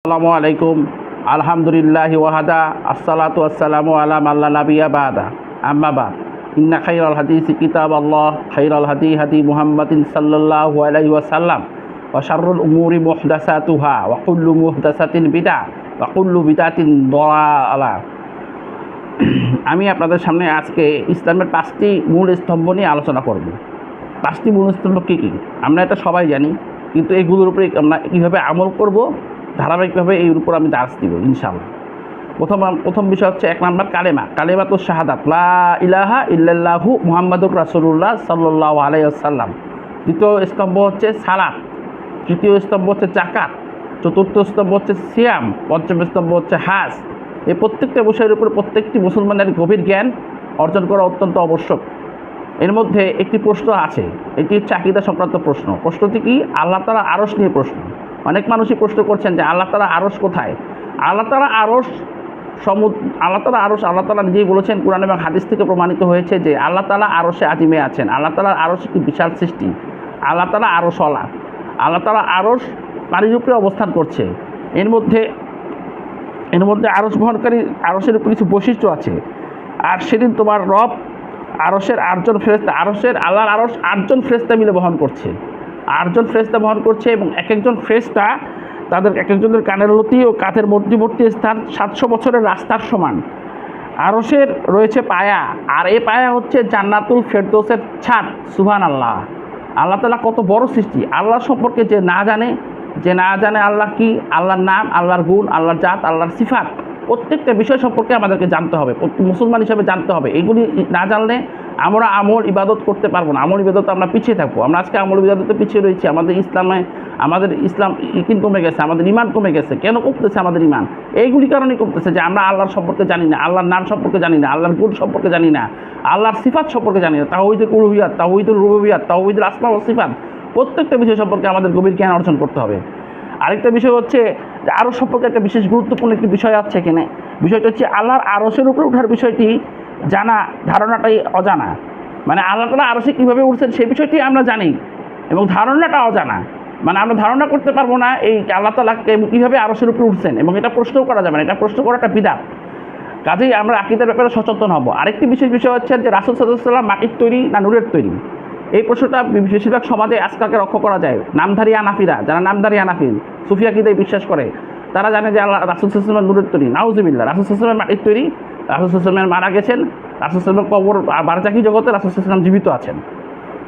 আসসালামু আলাইকুম আলহামদুলিল্লাহি ওয়াহাদা আসসালাতু ওয়াসসালামু আলা মাল্লা নাবিয়্যা বাদা আম্মা বাদ ইন্না খাইরাল হাদিসি কিতাবাল্লাহ খাইরাল হাদি হাদি মুহাম্মাদিন সাল্লাল্লাহু আলাইহি ওয়াসাল্লাম ওয়া শাররুল উমুরি মুহদাসাতুহা ওয়া কুল্লু মুহদাসাতিন বিদআহ ওয়া কুল্লু বিদআতিন দালালাহ। আমি আপনাদের সামনে আজকে ইসলামের 5টি মূল স্তম্ভ নিয়ে আলোচনা করব। 5টি মূল স্তম্ভ কী কী আমরা এটা সবাই জানি, কিন্তু এগুলোর উপরে আমরা কীভাবে আমল করব ধারাবাহিকভাবে এর উপর আমি দাস দিব ইনশাআল্লাহ। প্রথম বিষয় হচ্ছে 1 নম্বর কালেমা তো শাহাদাত লা ইলাহা ইল্লাল্লাহু মুহাম্মাদুর রাসূলুল্লাহ সাল্লাল্লাহু আলাইহি ওয়াসাল্লাম। দ্বিতীয় স্তম্ভ হচ্ছে সালাত, তৃতীয় স্তম্ভ হচ্ছে যাকাত, চতুর্থ স্তম্ভ হচ্ছে সিয়াম, পঞ্চম স্তম্ভ হচ্ছে হাজ। এই প্রত্যেকটা বিষয়ের উপর প্রত্যেকটি মুসলমানের গভীর জ্ঞান অর্জন করা অত্যন্ত আবশ্যক। এর মধ্যে একটি প্রশ্ন আছে, এটি হচ্ছে আকীদা সংক্রান্ত প্রশ্ন। প্রশ্নটি কি? আল্লাহ তাআলা আরশ নিয়ে প্রশ্ন। অনেক মানুষই প্রশ্ন করছেন যে আল্লাহ তাআলা আরশ কোথায়? আল্লাহ তাআলা আরশ আল্লাহ তাআলা নিজেই বলেছেন, কুরআন এবং হাদিস থেকে প্রমাণিত হয়েছে যে আল্লাহ তাআলা আরশে আজিমে আছেন। আল্লাহ তাআলার আরশ একটি বিশাল সৃষ্টি। আল্লাহ তাআলা আরশওয়ালা। আল্লাহ তাআলা আরশ পানির উপরে অবস্থান করছে। এর মধ্যে আরশ বহনকারী আরশের উপর কিছু বৈশিষ্ট্য আছে। আর সেদিন তোমার রব আরশের 8জন ফেরেশতা, আল্লাহর আরশ 8জন ফেরেশতা মিলে বহন করছে। 8জন ফেরেশতা বহন করছে এবং এক একজন ফেরেশতা তাদের এক একজনের কানের লতি ও কাঁধের মধ্যবর্তী স্থান 700 বছরের রাস্তার সমান। আরশের রয়েছে পায়া, আর এই পায়া হচ্ছে জান্নাতুল ফেরদৌসের ছাদ। সুবহানাল্লাহ! আল্লাহ তাআলা কত বড় সৃষ্টি! আল্লাহ সম্পর্কে যে না জানে আল্লাহ কি, আল্লাহর নাম, আল্লাহর গুণ, আল্লাহর জাত, আল্লাহর সিফাত, প্রত্যেকটা বিষয় সম্পর্কে আমাদেরকে জানতে হবে, মুসলমান হিসেবে জানতে হবে। এগুলি না জানলে আমরা আমল ইবাদত করতে পারবো না। আমল ইবাদত আমরা পিছিয়ে থাকবো। আমরা আজকে আমল ইবাদতে পিছিয়ে রয়েছি। আমাদের ইসলাম ইকিন কমে গেছে, আমাদের ইমান কমে গেছে। কেন কমতেছে আমাদের ইমান? এইগুলি কারণেই কমতেছে যে আমরা আল্লাহর সম্পর্কে জানি না, আল্লাহর নাম সম্পর্কে জানি না, আল্লাহর গুণ সম্পর্কে জানি না, আল্লাহর সিফাত সম্পর্কে জানি না। তাওহীদুল উলুহিয়াত, তাওহীদুল রুবুবিয়াত, তাওহীদুল আসমা ওয়াস সিফাত, প্রত্যেকটা বিষয় সম্পর্কে আমাদের গভীর জ্ঞান অর্জন করতে হবে। আরেকটা বিষয় হচ্ছে যে আরশ সম্পর্কে একটা বিশেষ গুরুত্বপূর্ণ একটি বিষয় আছে এখানে। বিষয়টা হচ্ছে আল্লাহর আরশের উপরে ওঠার বিষয়টি জানা, ধারণাটাই অজানা। মানে আল্লাহ তাআলা আরশে কীভাবে উঠছেন সেই বিষয়টি আমরা জানি এবং ধারণাটা অজানা। মানে আমরা ধারণা করতে পারবো না এই আল্লাহ তাআলা কীভাবে আরশের উপরে উঠছেন, এবং এটা প্রশ্নও করা যাবে না। এটা প্রশ্ন করাটা বিদআত। কাজেই আমরা আকীদার ব্যাপারে সচেতন হব। আরেকটি বিশেষ বিষয় হচ্ছে যে রাসূল সাল্লাল্লাহু আলাইহি ওয়াসাল্লাম মাটির তৈরি না নূরের তৈরি? এই প্রশ্নটা বেশিরভাগ সমাজে আজকালকে লক্ষ্য করা যায়। নামধারী হানাফিরা, যারা নামধারী হানাফি সুফি আকীদায় বিশ্বাস করে, তারা জানে যে আল্লাহ রাসূল সাল্লাল্লাহু আলাইহি ওয়াসাল্লাম নূরের তৈরি। নাউজুবিল্লাহ! রাসূল সাল্লাল্লাহু আলাইহি ওয়াসাল্লাম মাটির তৈরি। রাসূল সাল্লাল্লাহু আলাইহি ওয়াসাল্লাম মারা গেছেন। রাসূল সাল্লাল্লাহু আলাইহি ওয়াসাল্লাম কবর বারজাখী জগতে রাসূল সাল্লাল্লাহু আলাইহি ওয়াসাল্লাম জীবিত আছেন।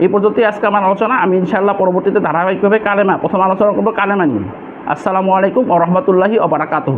এই পর্যন্তই আজকে আমার আলোচনা। আমি ইনশাআল্লাহ পরবর্তীতে ধারাবাহিকভাবে প্রথম আলোচনা করব কালেমা নিয়ে। আসসালামু আলাইকুম ওয়া রাহমাতুল্লাহি ওয়া বারাকাতুহু।